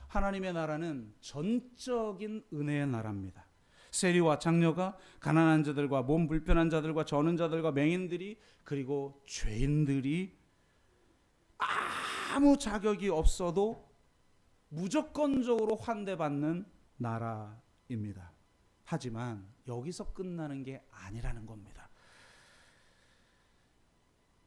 하나님의 나라는 전적인 은혜의 나라입니다. 세리와 장녀가, 가난한 자들과 몸 불편한 자들과 저는 자들과 맹인들이, 그리고 죄인들이 아무 자격이 없어도 무조건적으로 환대받는 나라입니다. 하지만 여기서 끝나는 게 아니라는 겁니다.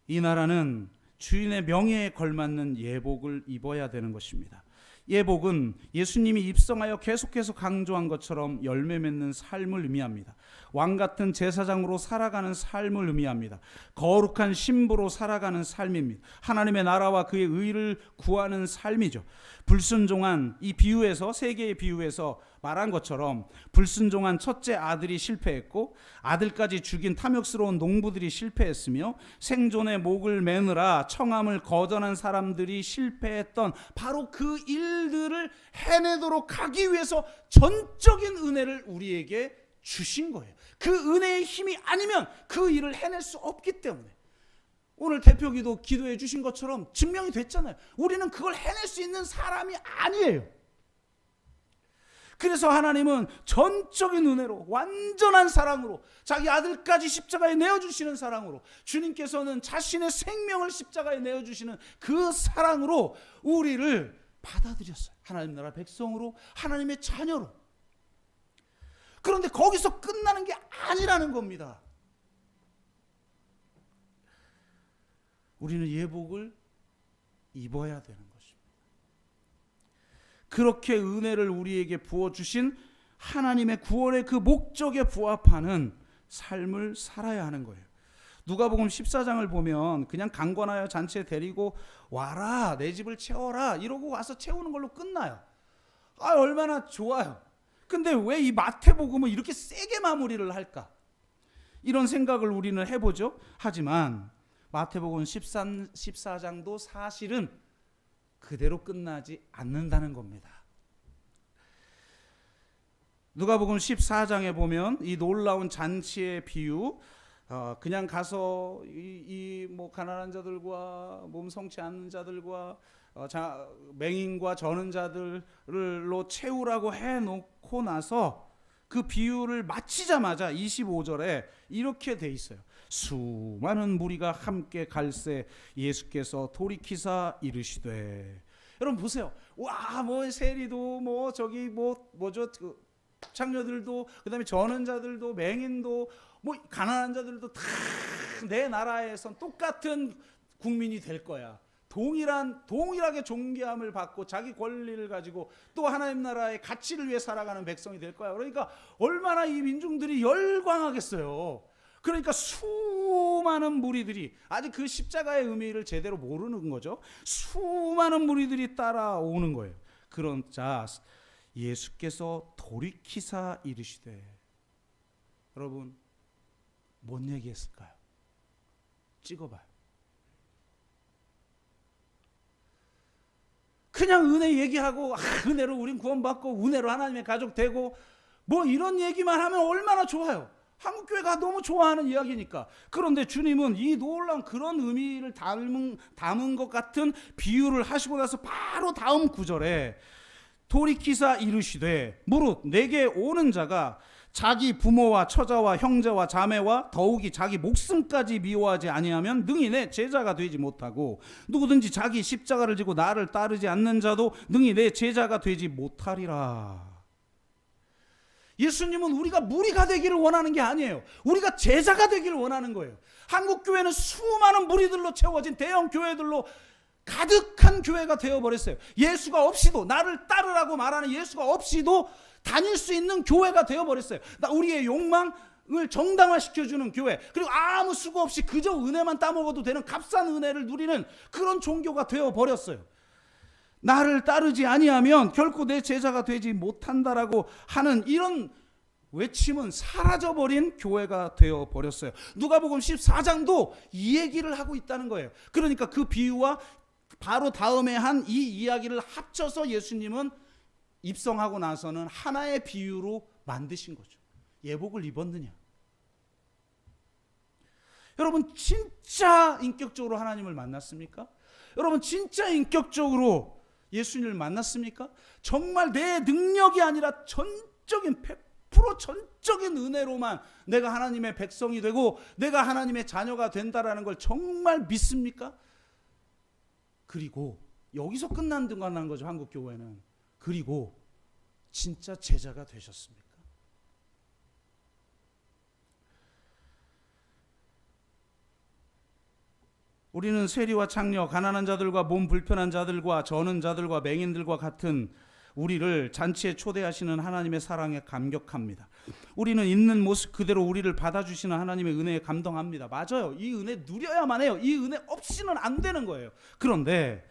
이 나라는 주인의 명예에 걸맞는 예복을 입어야 되는 것입니다. 예복은 예수님이 입성하여 계속해서 강조한 것처럼 열매 맺는 삶을 의미합니다. 왕 같은 제사장으로 살아가는 삶을 의미합니다. 거룩한 신부로 살아가는 삶입니다. 하나님의 나라와 그의 의를 구하는 삶이죠. 불순종한, 이 비유에서, 세 개의 비유에서 말한 것처럼 불순종한 첫째 아들이 실패했고 아들까지 죽인 탐욕스러운 농부들이 실패했으며 생존의 목을 매느라 청함을 거절한 사람들이 실패했던 바로 그 일들을 해내도록 하기 위해서 전적인 은혜를 우리에게 주신 거예요. 그 은혜의 힘이 아니면 그 일을 해낼 수 없기 때문에 오늘 대표기도 기도해 주신 것처럼 증명이 됐잖아요. 우리는 그걸 해낼 수 있는 사람이 아니에요. 그래서 하나님은 전적인 은혜로, 완전한 사랑으로, 자기 아들까지 십자가에 내어주시는 사랑으로, 주님께서는 자신의 생명을 십자가에 내어주시는 그 사랑으로 우리를 받아들였어요. 하나님 나라 백성으로, 하나님의 자녀로. 그런데 거기서 끝나는 게 아니라는 겁니다. 우리는 예복을 입어야 되는 것입니다. 그렇게 은혜를 우리에게 부어주신 하나님의 구원의 그 목적에 부합하는 삶을 살아야 하는 거예요. 누가복음 14장을 보면 그냥 강권하여 잔치에 데리고 와라, 내 집을 채워라 이러고 와서 채우는 걸로 끝나요. 얼마나 좋아요. 근데 왜 이 마태복음은 이렇게 세게 마무리를 할까? 이런 생각을 우리는 해보죠. 하지만 마태복음 14장도 사실은 그대로 끝나지 않는다는 겁니다. 누가복음 14장에 보면 이 놀라운 잔치의 비유, 그냥 가서 뭐 가난한 자들과 몸 성치 않는 자들과 맹인과 저는 자들로 채우라고 해놓고 나서 그 비유를 마치자마자 25절에 이렇게 돼 있어요. 수많은 무리가 함께 갈새 예수께서 돌이키사 이르시되. 여러분 보세요. 와, 뭐 세리도 뭐 저기 뭐죠? 창녀들도, 그다음에 저는 자들도, 맹인도, 뭐 가난한 자들도 다 내 나라에선 똑같은 국민이 될 거야. 동일하게 존귀함을 받고 자기 권리를 가지고 또 하나님 나라의 가치를 위해 살아가는 백성이 될 거야. 그러니까 얼마나 이 민중들이 열광하겠어요. 그러니까 수많은 무리들이, 아직 그 십자가의 의미를 제대로 모르는 거죠. 수많은 무리들이 따라오는 거예요. 그러자 예수께서 돌이키사 이르시되, 여러분 뭔 얘기했을까요? 찍어봐요. 그냥 은혜 얘기하고, 은혜로 우린 구원받고 은혜로 하나님의 가족 되고 뭐 이런 얘기만 하면 얼마나 좋아요. 한국교회가 너무 좋아하는 이야기니까. 그런데 주님은 이 놀라운 그런 의미를 담은 것 같은 비유를 하시고 나서 바로 다음 구절에 돌이키사 이르시되 무릇 내게 오는 자가 자기 부모와 처자와 형제와 자매와 더욱이 자기 목숨까지 미워하지 아니하면 능히 내 제자가 되지 못하고, 누구든지 자기 십자가를 지고 나를 따르지 않는 자도 능히 내 제자가 되지 못하리라. 예수님은 우리가 무리가 되기를 원하는 게 아니에요. 우리가 제자가 되기를 원하는 거예요. 한국교회는 수많은 무리들로 채워진 대형 교회들로 가득한 교회가 되어버렸어요. 예수가 없이도, 나를 따르라고 말하는 예수가 없이도 다닐 수 있는 교회가 되어버렸어요. 우리의 욕망을 정당화시켜주는 교회, 그리고 아무 수고 없이 그저 은혜만 따먹어도 되는 값싼 은혜를 누리는 그런 종교가 되어버렸어요. 나를 따르지 아니하면 결코 내 제자가 되지 못한다라고 하는 이런 외침은 사라져버린 교회가 되어버렸어요. 누가복음 14장도 이 얘기를 하고 있다는 거예요. 그러니까 그 비유와 바로 다음에 한 이 이야기를 합쳐서 예수님은 입성하고 나서는 하나의 비유로 만드신 거죠. 예복을 입었느냐? 여러분 진짜 인격적으로 하나님을 만났습니까? 여러분 진짜 인격적으로 예수님을 만났습니까? 정말 내 능력이 아니라 전적인 100% 전적인 은혜로만 내가 하나님의 백성이 되고 내가 하나님의 자녀가 된다라는 걸 정말 믿습니까? 그리고 여기서 끝난다는 거죠. 한국교회는. 그리고 진짜 제자가 되셨습니까? 우리는 세리와 창녀, 가난한 자들과 몸 불편한 자들과 저는 자들과 맹인들과 같은 우리를 잔치에 초대하시는 하나님의 사랑에 감격합니다. 우리는 있는 모습 그대로 우리를 받아주시는 하나님의 은혜에 감동합니다. 맞아요. 이 은혜 누려야만 해요. 이 은혜 없이는 안 되는 거예요. 그런데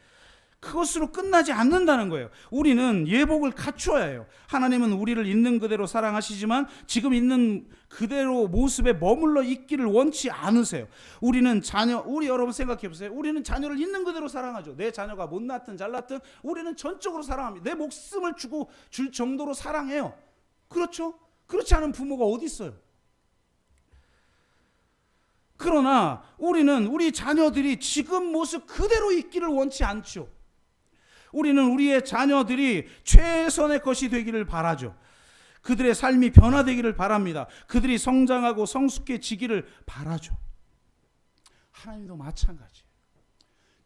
그것으로 끝나지 않는다는 거예요. 우리는 예복을 갖추어야 해요. 하나님은 우리를 있는 그대로 사랑하시지만 지금 있는 그대로 모습에 머물러 있기를 원치 않으세요. 우리는 우리 여러분 생각해 보세요. 우리는 자녀를 있는 그대로 사랑하죠. 내 자녀가 못났든 잘났든 우리는 전적으로 사랑합니다. 내 목숨을 줄 정도로 사랑해요. 그렇죠? 그렇지 않은 부모가 어디 있어요? 그러나 우리는 우리 자녀들이 지금 모습 그대로 있기를 원치 않죠. 우리는 우리의 자녀들이 최선의 것이 되기를 바라죠. 그들의 삶이 변화되기를 바랍니다. 그들이 성장하고 성숙해지기를 바라죠. 하나님도 마찬가지예요.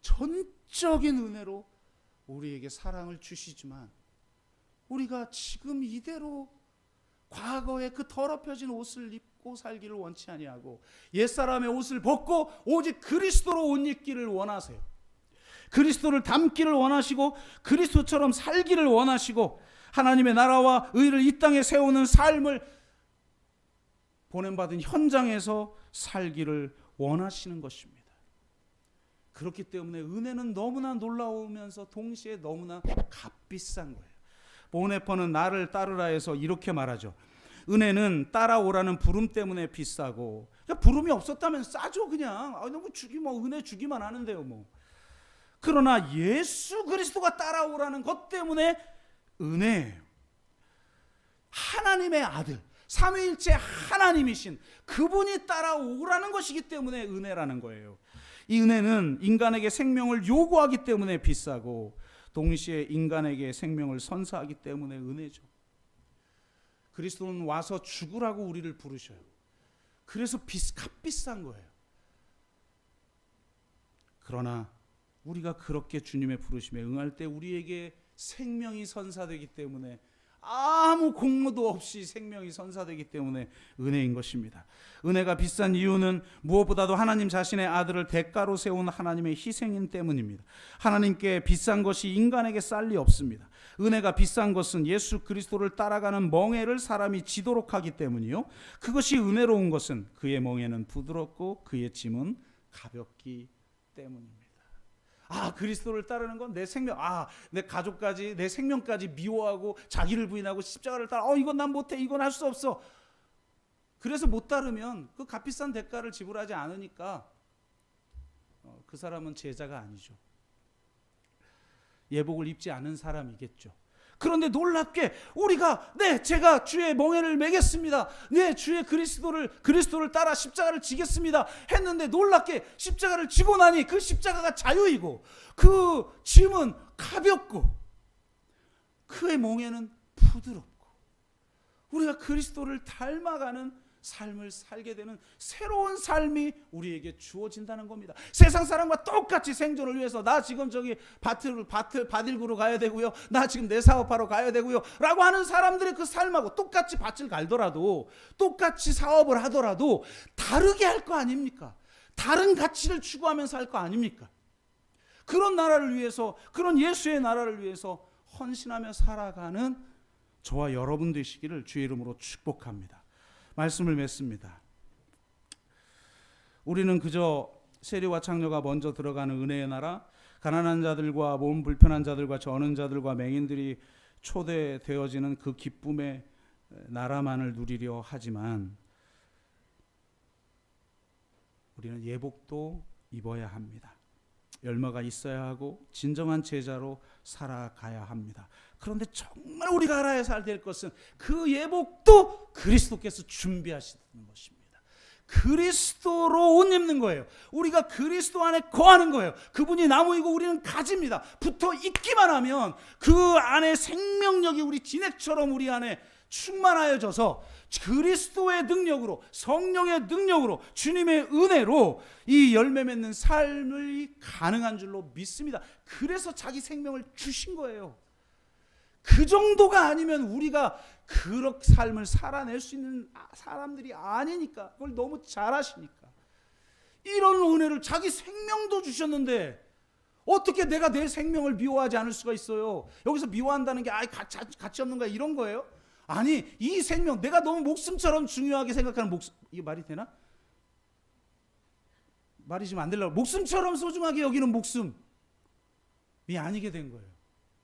전적인 은혜로 우리에게 사랑을 주시지만 우리가 지금 이대로 과거의 그 더럽혀진 옷을 입고 살기를 원치 아니하고 옛사람의 옷을 벗고 오직 그리스도로 옷 입기를 원하세요. 그리스도를 닮기를 원하시고 그리스도처럼 살기를 원하시고 하나님의 나라와 의를 이 땅에 세우는 삶을 보냄받은 현장에서 살기를 원하시는 것입니다. 그렇기 때문에 은혜는 너무나 놀라우면서 동시에 너무나 값비싼 거예요. 보네퍼는 나를 따르라 해서 이렇게 말하죠. 은혜는 따라오라는 부름 때문에 비싸고, 부름이 없었다면 싸죠. 그냥 너무 은혜 주기만 하는데요 뭐. 그러나 예수 그리스도가 따라오라는 것 때문에 은혜예요. 하나님의 아들, 삼위일체 하나님이신 그분이 따라오라는 것이기 때문에 은혜라는 거예요. 이 은혜는 인간에게 생명을 요구하기 때문에 비싸고 동시에 인간에게 생명을 선사하기 때문에 은혜죠. 그리스도는 와서 죽으라고 우리를 부르셔요. 그래서 값비싼 거예요. 그러나 우리가 그렇게 주님의 부르심에 응할 때 우리에게 생명이 선사되기 때문에 아무 공로도 없이 생명이 선사되기 때문에 은혜인 것입니다. 은혜가 비싼 이유는 무엇보다도 하나님 자신의 아들을 대가로 세운 하나님의 희생인 때문입니다. 하나님께 비싼 것이 인간에게 쌀 리 없습니다. 은혜가 비싼 것은 예수 그리스도를 따라가는 멍에를 사람이 지도록 하기 때문이요, 그것이 은혜로운 것은 그의 멍에는 부드럽고 그의 짐은 가볍기 때문입니다. 그리스도를 따르는 건 내 생명, 내 가족까지, 내 생명까지 미워하고 자기를 부인하고 십자가를 따라, 이건 난 못해, 이건 할 수 없어. 그래서 못 따르면 그 값비싼 대가를 지불하지 않으니까 그 사람은 제자가 아니죠. 예복을 입지 않은 사람이겠죠. 그런데 놀랍게 우리가 제가 주의 멍에를 매겠습니다, 주의 그리스도를 따라 십자가를 지겠습니다 했는데, 놀랍게 십자가를 지고 나니 그 십자가가 자유이고 그 짐은 가볍고 그의 멍에는 부드럽고, 우리가 그리스도를 닮아가는 삶을 살게 되는 새로운 삶이 우리에게 주어진다는 겁니다. 세상 사람과 똑같이 생존을 위해서 나 지금 저기 밭일구로 가야 되고요, 나 지금 내 사업하러 가야 되고요 라고 하는 사람들의 그 삶하고 똑같이 밭을 갈더라도, 똑같이 사업을 하더라도 다르게 할 거 아닙니까? 다른 가치를 추구하면서 할 거 아닙니까? 그런 나라를 위해서, 그런 예수의 나라를 위해서 헌신하며 살아가는 저와 여러분 되시기를 주의 이름으로 축복합니다. 말씀을 맺습니다. 우리는 그저 세리와 창녀가 먼저 들어가는 은혜의 나라, 가난한 자들과 몸 불편한 자들과 저는 자들과 맹인들이 초대되어지는 그 기쁨의 나라만을 누리려 하지만, 우리는 예복도 입어야 합니다. 열매가 있어야 하고 진정한 제자로 살아가야 합니다. 그런데 정말 우리가 알아야 될 것은 그 예복도 그리스도께서 준비하시는 것입니다. 그리스도로 옷 입는 거예요. 우리가 그리스도 안에 거하는 거예요. 그분이 나무이고 우리는 가지입니다. 붙어 있기만 하면 그 안에 생명력이 우리 진액처럼 우리 안에 충만하여져서 그리스도의 능력으로, 성령의 능력으로, 주님의 은혜로 이 열매 맺는 삶이 가능한 줄로 믿습니다. 그래서 자기 생명을 주신 거예요. 그 정도가 아니면 우리가 그렇게 삶을 살아낼 수 있는 사람들이 아니니까, 그걸 너무 잘 아시니까. 이런 은혜를, 자기 생명도 주셨는데 어떻게 내가 내 생명을 미워하지 않을 수가 있어요? 여기서 미워한다는 게 가치 없는 거야 이런 거예요? 아니, 이 생명, 내가 너무 목숨처럼 중요하게 생각하는 목숨, 이게 말이 되나? 말이 지금 안 되려고. 목숨처럼 소중하게 여기는 목숨이 아니게 된 거예요.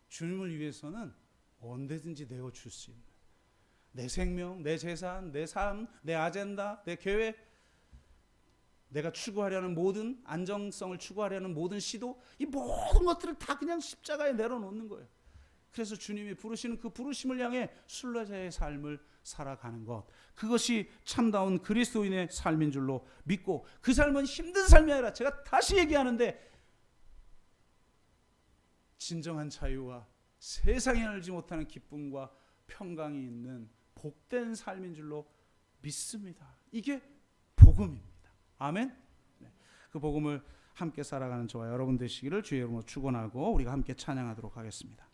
주님을 위해서는 언제든지 내어줄 수 있는 내 생명, 내 재산, 내 삶, 내 아젠다, 내 계획, 내가 추구하려는 모든 안정성을 추구하려는 모든 시도, 이 모든 것들을 다 그냥 십자가에 내려놓는 거예요. 그래서 주님이 부르시는 그 부르심을 향해 순례자의 삶을 살아가는 것, 그것이 참다운 그리스도인의 삶인 줄로 믿고, 그 삶은 힘든 삶이 아니라, 제가 다시 얘기하는데, 진정한 자유와 세상에 알지 못하는 기쁨과 평강이 있는 복된 삶인 줄로 믿습니다. 이게 복음입니다. 아멘. 그 복음을 함께 살아가는 저와 여러분 되시기를 주의 이름으로 축원하고 우리가 함께 찬양하도록 하겠습니다.